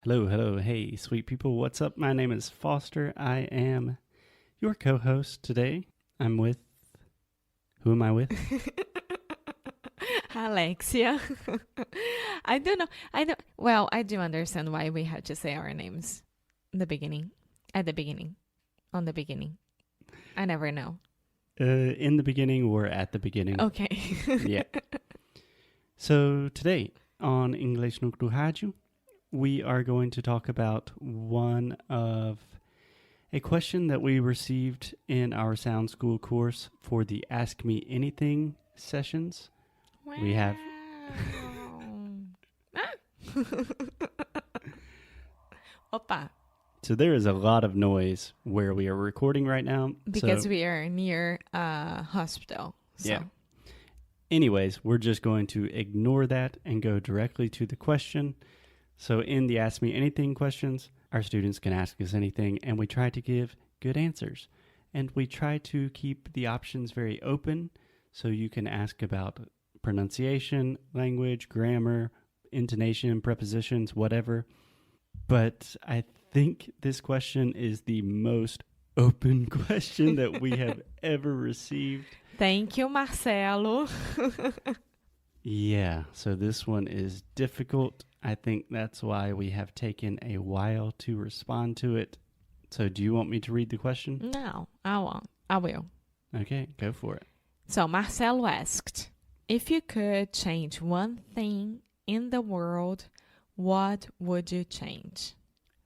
Hello, hello, hey, sweet people. What's up? My name is Foster. I am your co-host today. I'm with... Who am I with? Alexia. I don't know. Well, I do understand why we have to say our names at the beginning. On the beginning. I never know. In the beginning or at the beginning. Okay. Yeah. So today on Inglês no Rádio, we are going to talk about a question that we received in our Sound School course for the Ask Me Anything sessions. Wow. We have... Opa. So there is a lot of noise where we are recording right now. Because we are near a hospital. So. Yeah. Anyways, we're just going to ignore that and go directly to the question. So in the Ask Me Anything questions, our students can ask us anything, and we try to give good answers. And we try to keep the options very open, so you can ask about pronunciation, language, grammar, intonation, prepositions, whatever. But I think this question is the most open question that we have ever received. Thank you, Marcelo. Yeah, so this one is difficult. I think that's why we have taken a while to respond to it. So do you want me to read the question? No, I won't. I will. Okay, go for it. So Marcelo asked, if you could change one thing in the world, what would you change?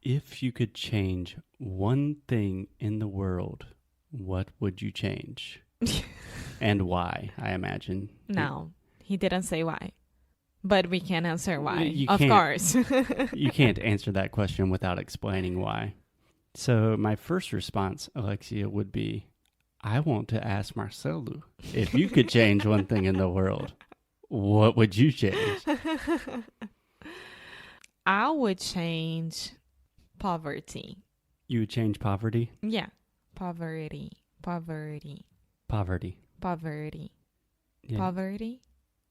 If you could change one thing in the world, what would you change? And why, I imagine. No, he didn't say why. But we can answer why, You of can't. course. You can't answer that question without explaining why. So my first response, Alexia, would be, I want to ask Marcelo, if you could change one thing in the world, what would you change? I would change poverty. You would change poverty? Yeah, poverty. Poverty. Yeah. Poverty?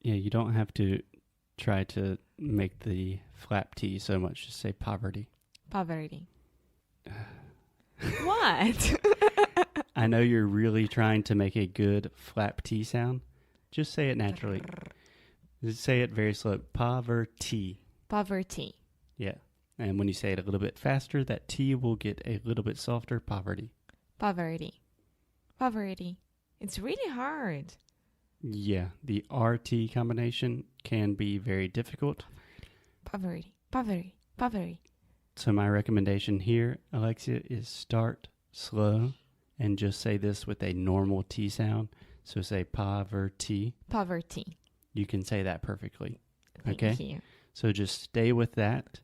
Yeah, you don't have to try to make the flap T so much. Just say poverty. Poverty. What? I know you're really trying to make a good flap T sound. Just say it naturally. Just say it very slow. Poverty. Poverty. Yeah. And when you say it a little bit faster, that T will get a little bit softer. Poverty. Poverty. Poverty. It's really hard. Yeah. The RT combination can be very difficult. Poverty. Poverty. Poverty. So my recommendation here, Alexia, is start slow and just say this with a normal T sound. So say poverty. Poverty. You can say that perfectly. Thank Okay? you. So just stay with that.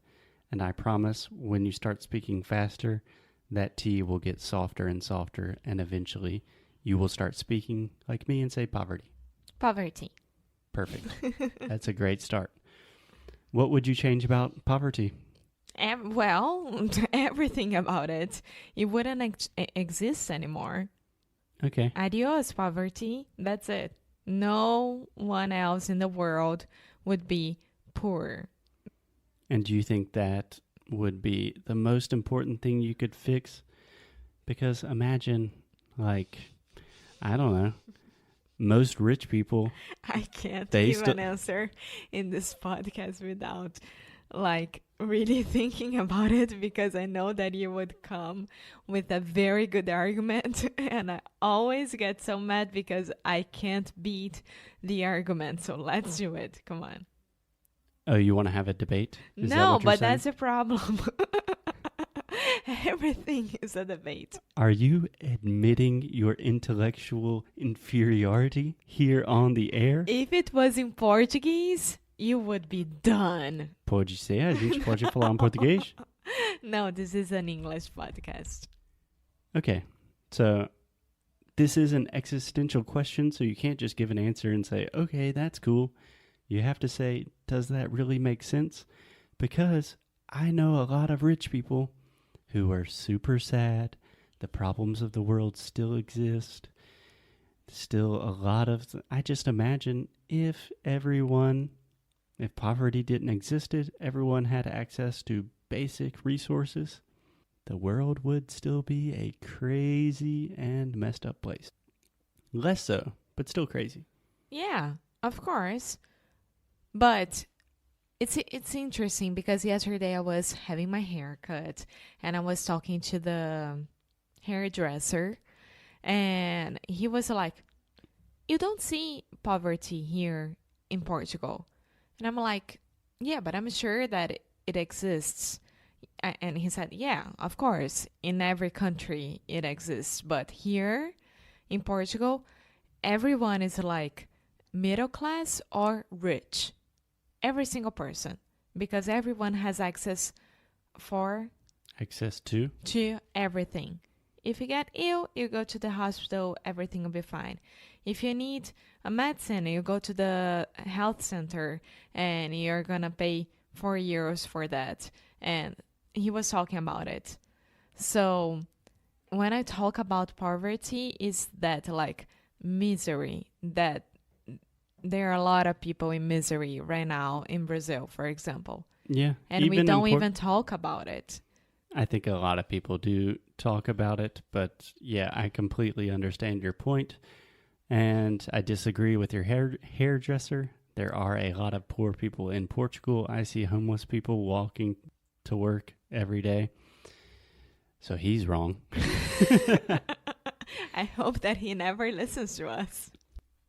And I promise when you start speaking faster, that T will get softer and softer. And eventually you will start speaking like me and say poverty. Poverty. Perfect. That's a great start. What would you change about poverty? Well, everything about it. It wouldn't exist anymore. Okay. Adios, poverty. That's it. No one else in the world would be poor. And do you think that would be the most important thing you could fix? Because imagine, like, I don't know, most rich people... I can't They give an answer in this podcast without, like, really thinking about it, because I know that you would come with a very good argument, and I always get so mad because I can't beat the argument. So let's do it. Come on. Oh, you want to have a debate? Is that No, what you're but saying? that's a problem. Everything is a debate. Are you admitting your intellectual inferiority here on the air? If it was in Portuguese, you would be done. Pode ser, a gente pode falar português? No, this is an English podcast. Okay, so this is an existential question, so you can't just give an answer and say, okay, that's cool. You have to say, does that really make sense? Because I know a lot of rich people who are super sad. The problems of the world still exist. Still a lot of... I just imagine if poverty didn't existed, everyone had access to basic resources, the world would still be a crazy and messed up place. Less so, but still crazy. Yeah, of course. But it's interesting because yesterday I was having my hair cut and I was talking to the hairdresser and he was like, "You don't see poverty here in Portugal." And I'm like, "Yeah, but I'm sure that it exists." And he said, "Yeah, of course, in every country it exists, but here in Portugal, everyone is like middle class or rich. Every single person, because everyone has access to everything. If you get ill, you go to the hospital, everything will be fine. If you need a medicine, you go to the health center and you're gonna pay €4 for that." And he was talking about it. So when I talk about poverty, is that like misery, that there are a lot of people in misery right now in Brazil, for example. Yeah. And we don't even talk about it. I think a lot of people do talk about it, but yeah, I completely understand your point. And I disagree with your hairdresser. There are a lot of poor people in Portugal. I see homeless people walking to work every day. So he's wrong. I hope that he never listens to us.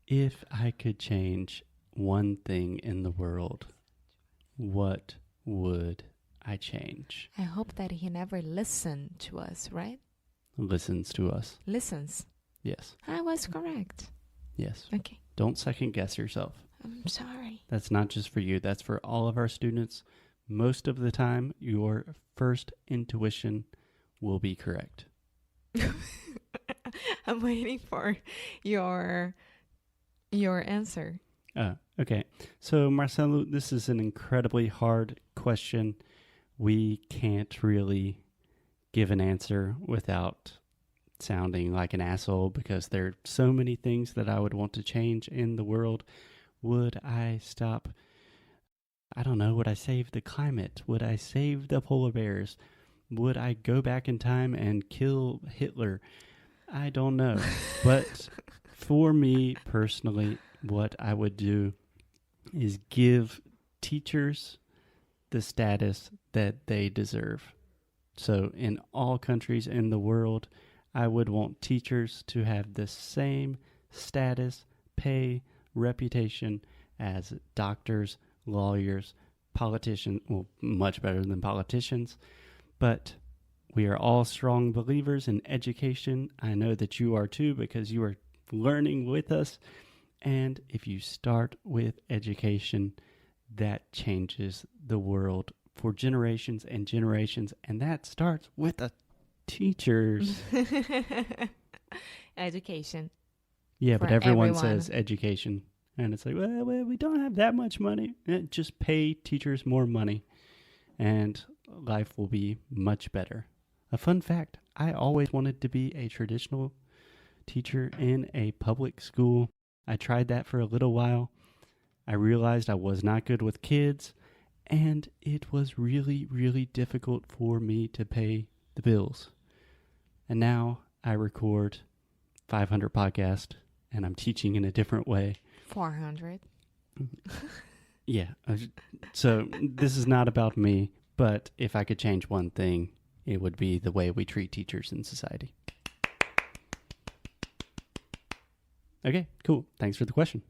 If I could change one thing in the world, what would I change? I hope that he never listens to us, right? Listens to us. Listens. Yes. I was correct. Yes. Okay. Don't second guess yourself. I'm sorry. That's not just for you. That's for all of our students. Most of the time, your first intuition will be correct. I'm waiting for your answer. Okay. So, Marcelo, this is an incredibly hard question. We can't really give an answer without sounding like an asshole because there are so many things that I would want to change in the world. Would I stop? I don't know. Would I save the climate? Would I save the polar bears? Would I go back in time and kill Hitler? I don't know. But for me personally, what I would do is give teachers the status that they deserve. So in all countries in the world, I would want teachers to have the same status, pay, reputation as doctors, lawyers, politicians, well, much better than politicians. But we are all strong believers in education. I know that you are too because you are learning with us. And if you start with education, that changes the world for generations and generations. And that starts with the teachers. Education. Yeah, but everyone says education. And it's like, well, we don't have that much money. Just pay teachers more money. And life will be much better. A fun fact, I always wanted to be a traditional teacher in a public school. I tried that for a little while. I realized I was not good with kids, and it was really, really difficult for me to pay the bills. And now I record 500 podcasts, and I'm teaching in a different way. 400. Yeah. So this is not about me, but if I could change one thing, it would be the way we treat teachers in society. Okay, cool. Thanks for the question.